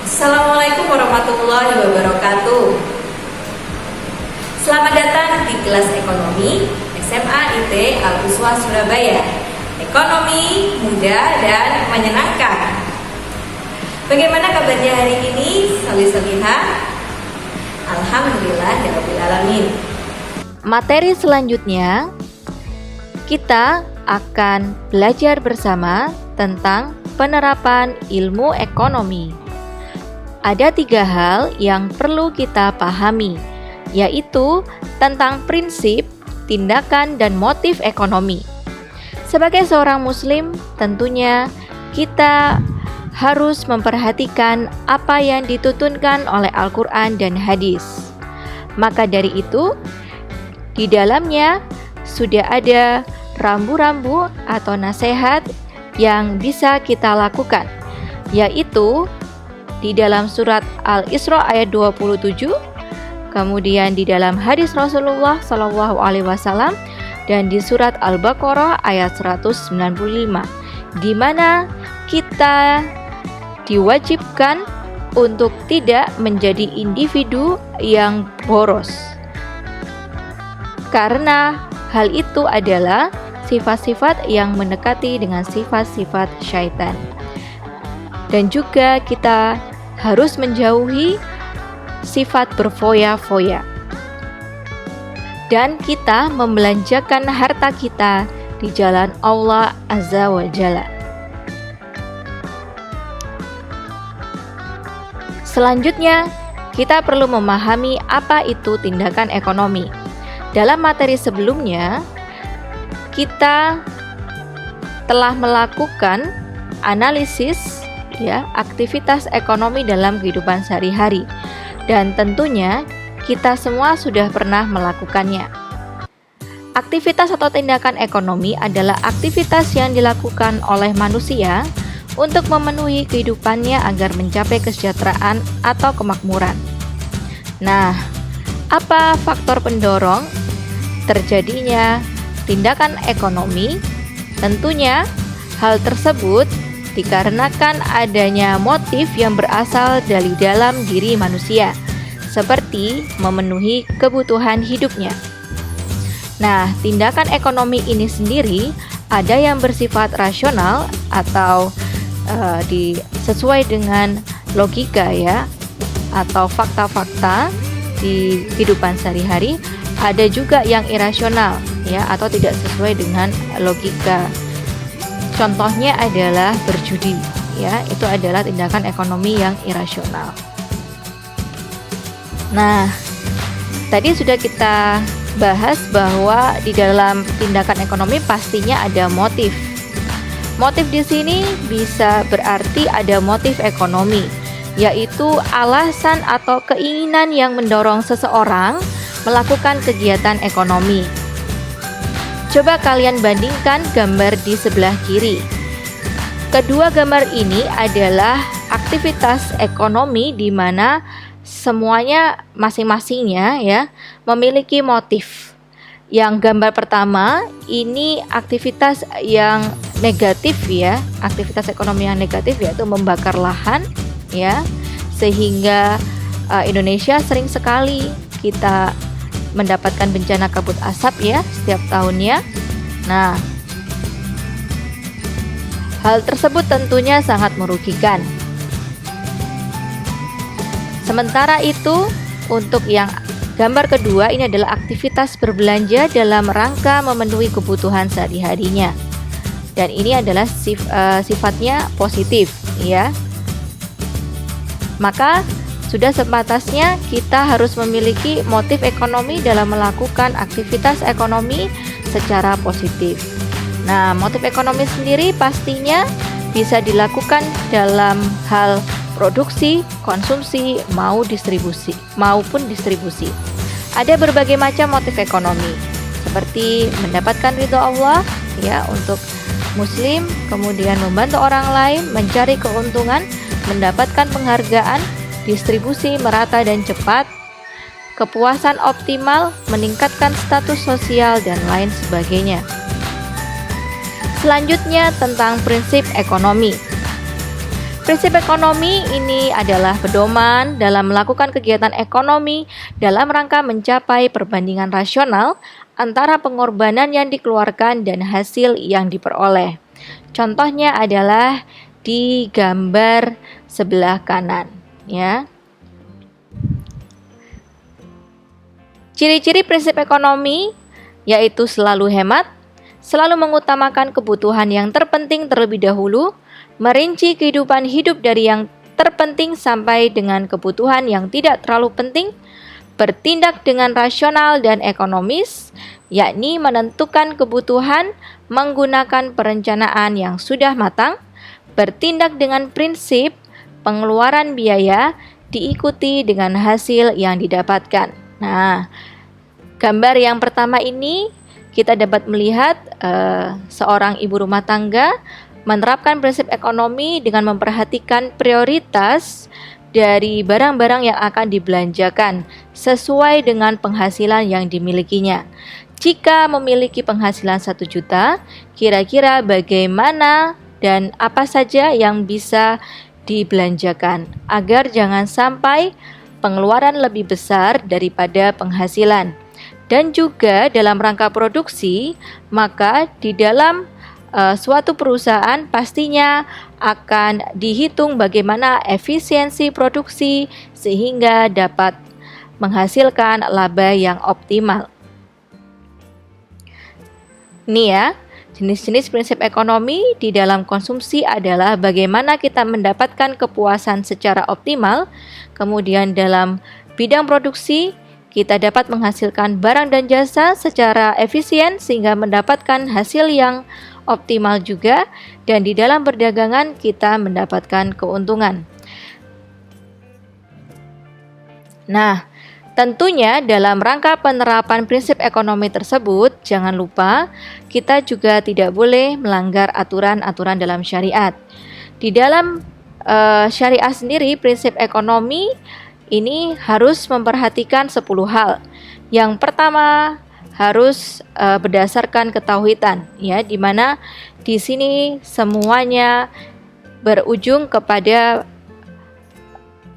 Assalamualaikum warahmatullahi wabarakatuh. Selamat datang di kelas ekonomi SMA IT Al-Uswah Surabaya. Ekonomi mudah dan menyenangkan. Bagaimana kabarnya hari ini, salih-salihah? Alhamdulillahirabbil alamin. Materi selanjutnya kita akan belajar bersama tentang penerapan ilmu ekonomi. Ada 3 hal yang perlu kita pahami, yaitu tentang prinsip, tindakan, dan motif ekonomi. Sebagai seorang muslim, tentunya kita harus memperhatikan apa yang dituntunkan oleh Al-Quran dan hadis. Maka dari itu, di dalamnya sudah ada rambu-rambu atau nasihat yang bisa kita lakukan, yaitu di dalam surat Al-Isra ayat 27, kemudian di dalam hadis Rasulullah SAW, dan di surat Al-Baqarah ayat 195, di mana kita diwajibkan untuk tidak menjadi individu yang boros. Karena hal itu adalah sifat-sifat yang mendekati dengan sifat-sifat syaitan. Dan juga kita harus menjauhi sifat berfoya-foya. Dan kita membelanjakan harta kita di jalan Allah Azza wa Jalla. Selanjutnya, kita perlu memahami apa itu tindakan ekonomi. Dalam materi sebelumnya, kita telah melakukan analisis aktivitas ekonomi dalam kehidupan sehari-hari, dan tentunya kita semua sudah pernah melakukannya. Aktivitas atau tindakan ekonomi adalah aktivitas yang dilakukan oleh manusia untuk memenuhi kehidupannya agar mencapai kesejahteraan atau kemakmuran. Nah, apa faktor pendorong terjadinya tindakan ekonomi? Tentunya hal tersebut dikarenakan adanya motif yang berasal dari dalam diri manusia, seperti memenuhi kebutuhan hidupnya. Nah, tindakan ekonomi ini sendiri ada yang bersifat rasional atau sesuai dengan logika atau fakta-fakta di kehidupan sehari-hari. Ada juga yang irasional atau tidak sesuai dengan logika. Contohnya adalah berjudi, itu adalah tindakan ekonomi yang irasional. Nah, tadi sudah kita bahas bahwa di dalam tindakan ekonomi pastinya ada motif. Motif di sini bisa berarti ada motif ekonomi, yaitu alasan atau keinginan yang mendorong seseorang melakukan kegiatan ekonomi. Coba kalian bandingkan gambar di sebelah kiri. Kedua gambar ini adalah aktivitas ekonomi di mana semuanya masing-masingnya memiliki motif. Yang gambar pertama ini aktivitas yang negatif aktivitas ekonomi yang negatif, yaitu membakar lahan sehingga Indonesia sering sekali kita mendapatkan bencana kabut asap setiap tahunnya. Nah, hal tersebut tentunya sangat merugikan. Sementara itu, untuk yang gambar kedua ini adalah aktivitas berbelanja dalam rangka memenuhi kebutuhan sehari-harinya. Dan ini adalah sifatnya positif Maka sudah sepantasnya kita harus memiliki motif ekonomi dalam melakukan aktivitas ekonomi secara positif. Nah, motif ekonomi sendiri pastinya bisa dilakukan dalam hal produksi, konsumsi, maupun distribusi. Ada berbagai macam motif ekonomi, seperti mendapatkan ridho Allah untuk muslim, kemudian membantu orang lain, mencari keuntungan, mendapatkan penghargaan, distribusi merata dan cepat, kepuasan optimal, meningkatkan status sosial, dan lain sebagainya. Selanjutnya tentang prinsip ekonomi. Prinsip ekonomi ini adalah pedoman dalam melakukan kegiatan ekonomi dalam rangka mencapai perbandingan rasional antara pengorbanan yang dikeluarkan dan hasil yang diperoleh. Contohnya adalah di gambar sebelah kanan, ya. Ciri-ciri prinsip ekonomi yaitu selalu hemat, selalu mengutamakan kebutuhan yang terpenting terlebih dahulu, merinci kehidupan hidup dari yang terpenting sampai dengan kebutuhan yang tidak terlalu penting, bertindak dengan rasional dan ekonomis, yakni menentukan kebutuhan menggunakan perencanaan yang sudah matang, bertindak dengan prinsip pengeluaran biaya diikuti dengan hasil yang didapatkan. Nah, gambar yang pertama ini kita dapat melihat seorang ibu rumah tangga menerapkan prinsip ekonomi dengan memperhatikan prioritas dari barang-barang yang akan dibelanjakan sesuai dengan penghasilan yang dimilikinya. Jika memiliki penghasilan 1 juta, kira-kira bagaimana dan apa saja yang bisa dibelanjakan agar jangan sampai pengeluaran lebih besar daripada penghasilan. Dan juga dalam rangka produksi, maka di dalam suatu perusahaan pastinya akan dihitung bagaimana efisiensi produksi sehingga dapat menghasilkan laba yang optimal. Ini ya, jenis-jenis prinsip ekonomi di dalam konsumsi adalah bagaimana kita mendapatkan kepuasan secara optimal. Kemudian dalam bidang produksi, kita dapat menghasilkan barang dan jasa secara efisien sehingga mendapatkan hasil yang optimal juga, dan di dalam perdagangan kita mendapatkan keuntungan. Nah, tentunya dalam rangka penerapan prinsip ekonomi tersebut, jangan lupa kita juga tidak boleh melanggar aturan-aturan dalam syariat. Di dalam syariah sendiri, prinsip ekonomi ini harus memperhatikan 10 hal. Yang pertama, harus berdasarkan ketauhidan, ya, di mana di sini semuanya berujung kepada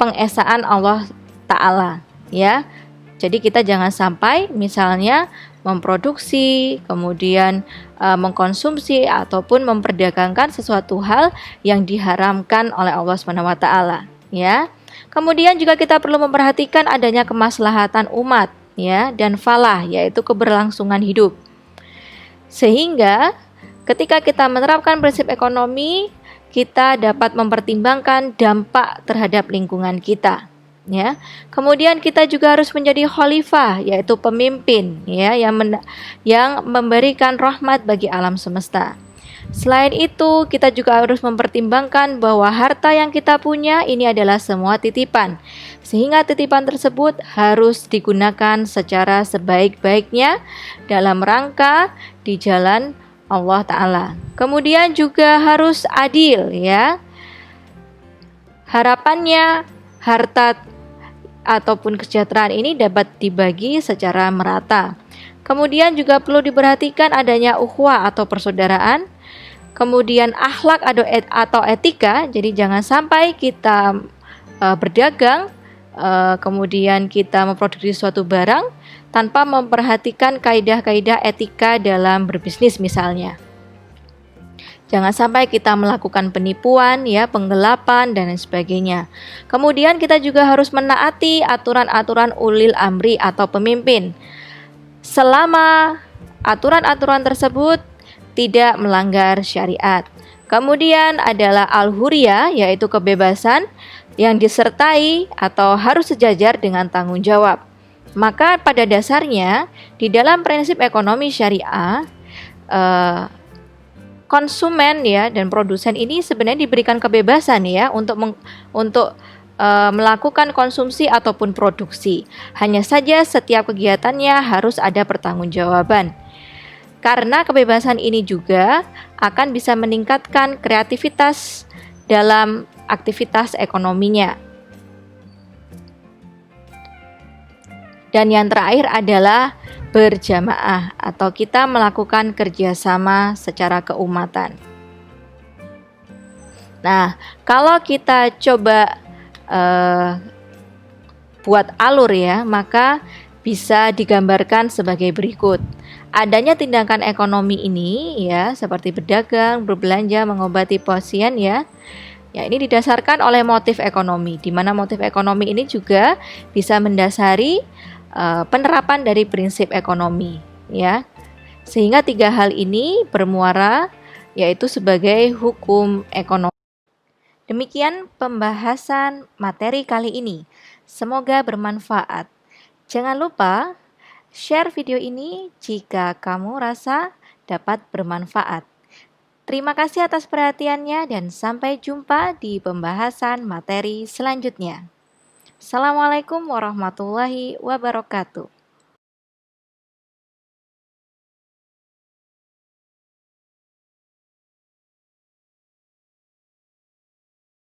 pengesaan Allah Ta'ala, ya. Jadi kita jangan sampai misalnya memproduksi, kemudian mengkonsumsi ataupun memperdagangkan sesuatu hal yang diharamkan oleh Allah SWT, ya. Kemudian juga kita perlu memperhatikan adanya kemaslahatan umat, ya, dan falah, yaitu keberlangsungan hidup. Sehingga ketika kita menerapkan prinsip ekonomi, kita dapat mempertimbangkan dampak terhadap lingkungan kita, ya. Kemudian kita juga harus menjadi khalifah, yaitu pemimpin, ya, yang memberikan rahmat bagi alam semesta. Selain itu, kita juga harus mempertimbangkan bahwa harta yang kita punya ini adalah semua titipan, sehingga titipan tersebut harus digunakan secara sebaik-baiknya dalam rangka di jalan Allah Ta'ala. Kemudian juga harus adil, ya. Harapannya harta ataupun kesejahteraan ini dapat dibagi secara merata. Kemudian juga perlu diperhatikan adanya ukhuwah atau persaudaraan. Kemudian akhlak atau etika, jadi jangan sampai kita berdagang, kemudian kita memproduksi suatu barang tanpa memperhatikan kaidah-kaidah etika dalam berbisnis misalnya. Jangan sampai kita melakukan penipuan, ya, penggelapan dan lain sebagainya. Kemudian kita juga harus menaati aturan-aturan ulil amri atau pemimpin. Selama aturan-aturan tersebut tidak melanggar syariat. Kemudian adalah al-huriyah, yaitu kebebasan yang disertai atau harus sejajar dengan tanggung jawab. Maka pada dasarnya di dalam prinsip ekonomi syariah, konsumen, ya, dan produsen ini sebenarnya diberikan kebebasan, ya, untuk melakukan konsumsi ataupun produksi. Hanya saja setiap kegiatannya harus ada pertanggungjawaban. Karena kebebasan ini juga akan bisa meningkatkan kreativitas dalam aktivitas ekonominya. Dan yang terakhir adalah berjamaah atau kita melakukan kerjasama secara keumatan. Nah, kalau kita coba buat alur ya, maka bisa digambarkan sebagai berikut. Adanya tindakan ekonomi ini ya, seperti berdagang, berbelanja, mengobati pasien ya. Ya, ini didasarkan oleh motif ekonomi, di mana motif ekonomi ini juga bisa mendasari penerapan dari prinsip ekonomi ya. Sehingga tiga hal ini bermuara yaitu sebagai hukum ekonomi. Demikian pembahasan materi kali ini. Semoga bermanfaat. Jangan lupa share video ini jika kamu rasa dapat bermanfaat. Terima kasih atas perhatiannya dan sampai jumpa di pembahasan materi selanjutnya. Assalamualaikum warahmatullahi wabarakatuh.